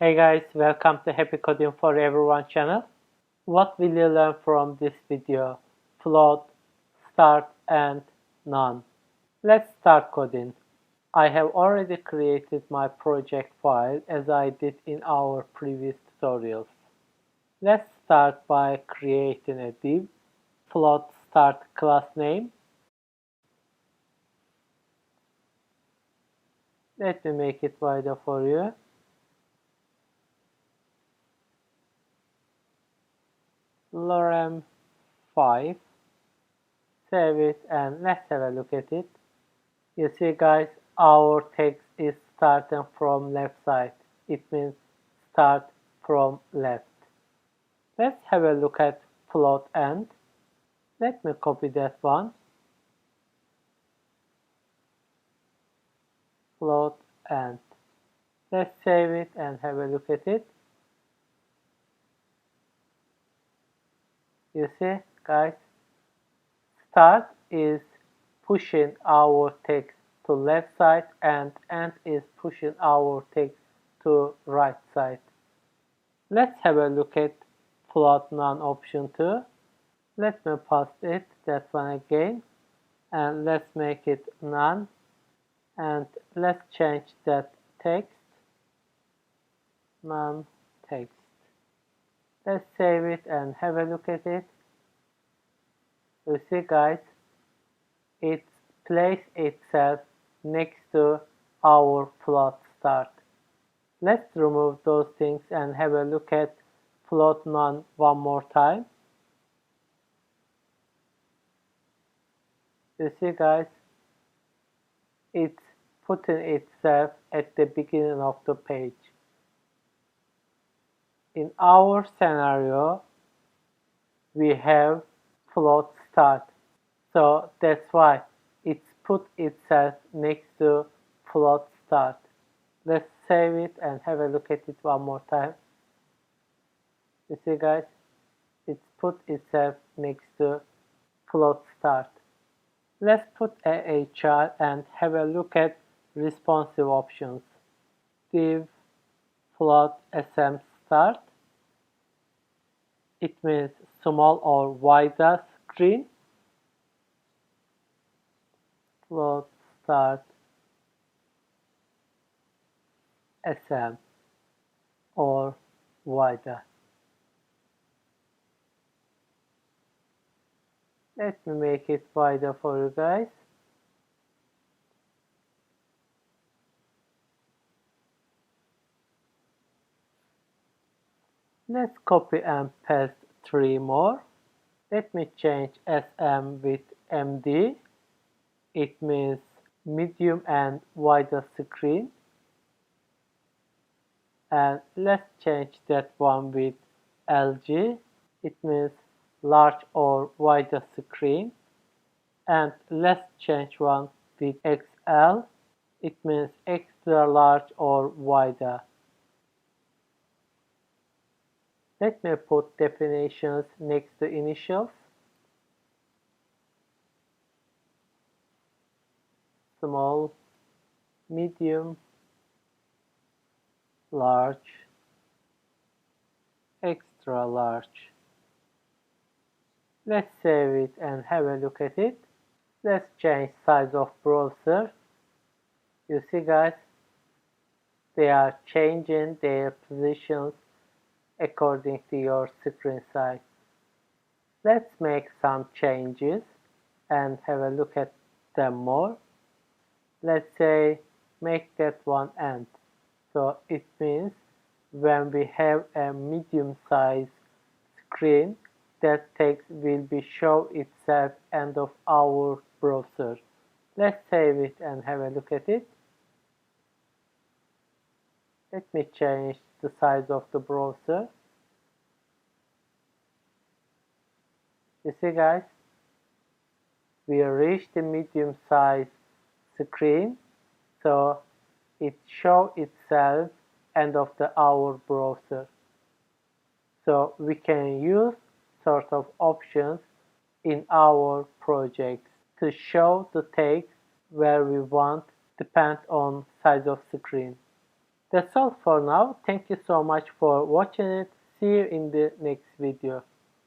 Hey guys, welcome to Happy Coding for Everyone channel. What will you learn from this video? Float, start and none. Let's start coding. I have already created my project file as I did in our previous tutorials. Let's start by creating a div. Float start class name. Let me make it wider for you. Lorem 5. Save it and let's have a look at it. You see guys, our text is starting from left side. It means start from left. Let's have a look at float end. Let me copy that one. Float end. Let's save it and have a look at it. You see guys, start is pushing our text to left side and end is pushing our text to right side. Let's have a look at float none option 2. Let me paste it, that one again, and let's make it none, and let's change that text, none text. Let's save it and have a look at it. You see guys, it places itself next to our float start. Let's remove those things and have a look at float none one more time. You see guys, it's putting itself at the beginning of the page. In our scenario, we have float start. So that's why it's put itself next to float start. Let's save it and have a look at it one more time. You see guys, it's put itself next to float start. Let's put a HR and have a look at responsive options. Div float sm start. It means small or wider screen. Float start sm or wider. Let me make it wider for you guys. Let's copy and paste 3 more. Let me change SM with MD. It means medium and wider screen. And let's change that one with LG. It means large or wider screen. And let's change one with XL. It means extra large or wider. Let me put definitions next to initials. Small, medium, large, extra large. Let's save it and have a look at it. Let's change size of browser. You see guys, they are changing their positions according to your screen size. Let's make some changes and have a look at them more. Let's say make that one end. So it means when we have a medium size screen, that text will be show itself end of our browser. Let's save it and have a look at it. Let me change the size of the browser. You see guys, we reached the medium size screen, so it shows itself end of our browser. So we can use sort of options in our projects to show the text where we want depend on size of screen. That's all for now. Thank you so much for watching it. See you in the next video.